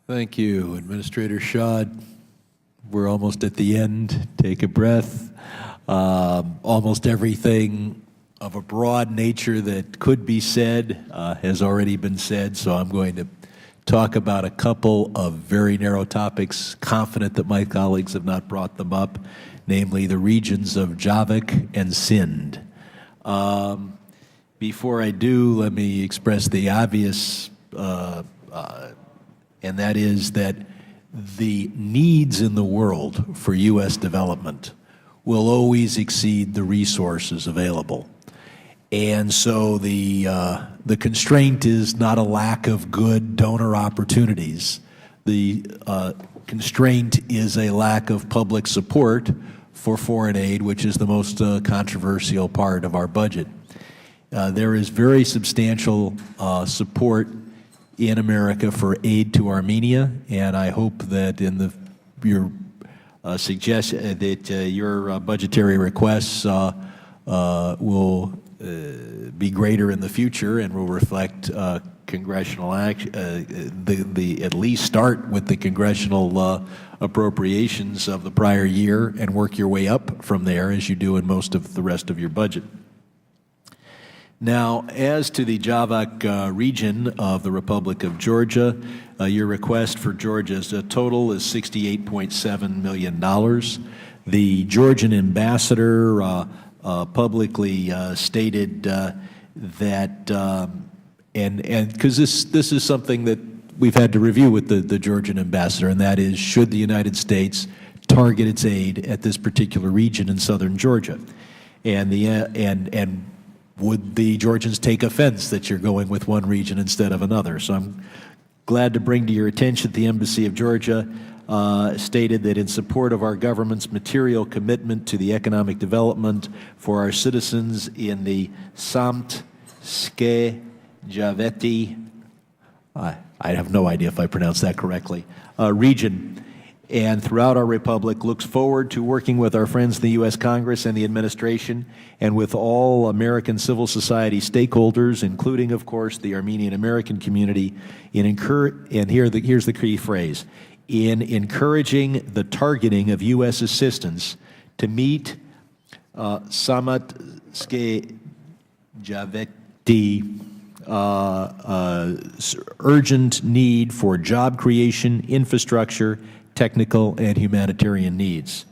Thank you, Administrator Shah. We're almost at the end. Take a breath. Almost everything of a broad nature that could be said has already been said, so I'm going to talk about a couple of very narrow topics, confident that my colleagues have not brought them up, namely the regions of Javakh and Sindh. Before I do, let me express the obvious, and that is that the needs in the world for U.S. development will always exceed the resources available. And so the constraint is not a lack of good donor opportunities. The constraint is a lack of public support for foreign aid, which is the most controversial part of our budget. There is very substantial support in America for aid to Armenia, and I hope that in your suggestion that your budgetary requests will be greater in the future and will reflect congressional action. At least start with the congressional appropriations of the prior year and work your way up from there, as you do in most of the rest of your budget. Now, as to the Javakh region of the Republic of Georgia, your request for Georgia's total is $68.7 million. The Georgian ambassador publicly stated that, and because this is something that we've had to review with the Georgian ambassador, and that is, should the United States target its aid at this particular region in southern Georgia? And would the Georgians take offense that you're going with one region instead of another? So I'm glad to bring to your attention that the Embassy of Georgia stated that in support of our government's material commitment to the economic development for our citizens in the Samtske Javeti, I have no idea if I pronounced that correctly, region, and throughout our republic, looks forward to working with our friends in the U.S. Congress and the administration and with all American civil society stakeholders, including, of course, the Armenian American community, and here's the key phrase, in encouraging the targeting of U.S. assistance to meet Samtske Javeti urgent need for job creation, infrastructure, technical and humanitarian needs.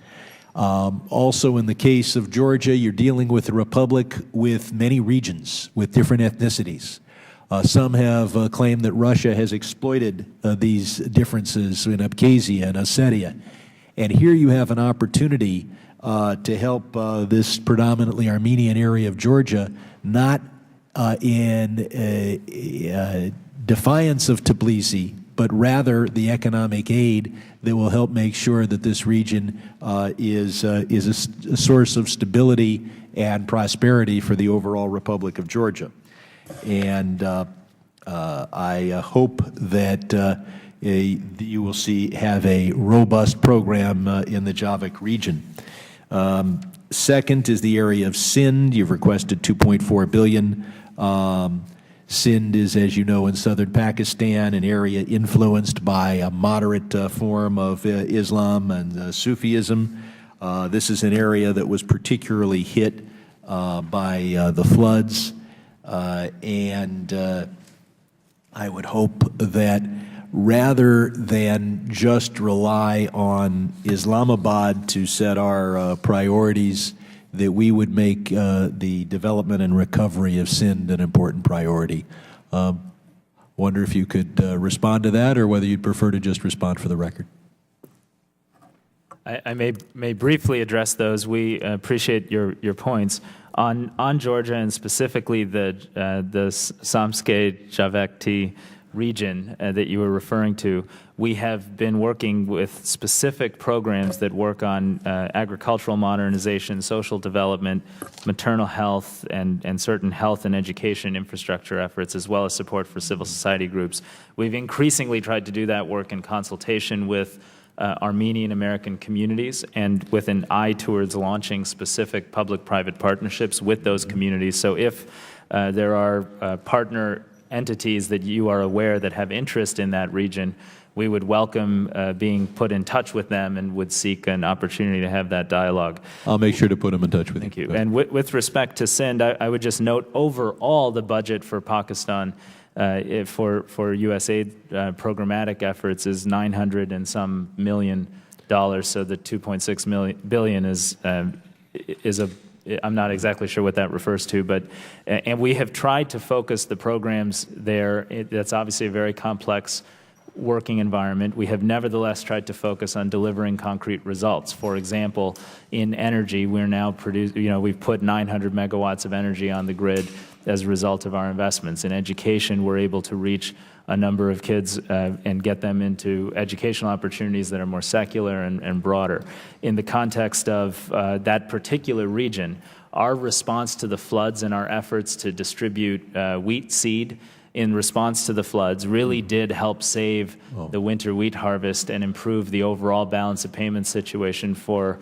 Also, in the case of Georgia, you're dealing with a republic with many regions, with different ethnicities. Some have claimed that Russia has exploited these differences in Abkhazia and Ossetia. And here you have an opportunity to help this predominantly Armenian area of Georgia, not in defiance of Tbilisi, but rather the economic aid that will help make sure that this region is a source of stability and prosperity for the overall Republic of Georgia. And I hope that you will have a robust program in the Javakh region. Second is the area of Sindh. You've requested $2.4 billion. Sindh is, as you know, in southern Pakistan, an area influenced by a moderate form of Islam and Sufism. This is an area that was particularly hit by the floods, and I would hope that rather than just rely on Islamabad to set our priorities, that we would make the development and recovery of Sindh an important priority. Wonder if you could respond to that, or whether you'd prefer to just respond for the record. I may briefly address those. We appreciate your points. On Georgia, and specifically the Samtske Javakh region that you were referring to, we have been working with specific programs that work on agricultural modernization, social development, maternal health, and certain health and education infrastructure efforts, as well as support for civil society groups. We've increasingly tried to do that work in consultation with Armenian American communities and with an eye towards launching specific public-private partnerships with those communities. So if there are partner entities that you are aware that have interest in that region, we would welcome being put in touch with them and would seek an opportunity to have that dialogue. I'll make sure to put them in touch with Thank you. you. And with respect to Sindh, I would just note overall the budget for Pakistan for USAID programmatic efforts is $900 and some million. So the 2.6 billion is a, I'm not exactly sure what that refers to, but and we have tried to focus the programs there. That's obviously a very complex working environment. We have nevertheless tried to focus on delivering concrete results. For example, in energy, we're now we've put 900 megawatts of energy on the grid as a result of our investments. In education, we're able to reach a number of kids and get them into educational opportunities that are more secular and broader. In the context of that particular region, our response to the floods and our efforts to distribute wheat seed in response to the floods really did help save the winter wheat harvest and improve the overall balance of payment situation for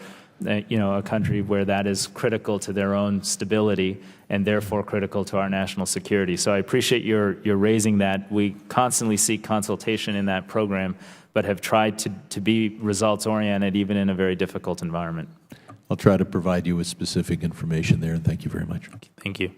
a country where that is critical to their own stability and therefore critical to our national security. So I appreciate your raising that. We constantly seek consultation in that program, but have tried to be results-oriented even in a very difficult environment. I'll try to provide you with specific information there, and thank you very much. Thank you.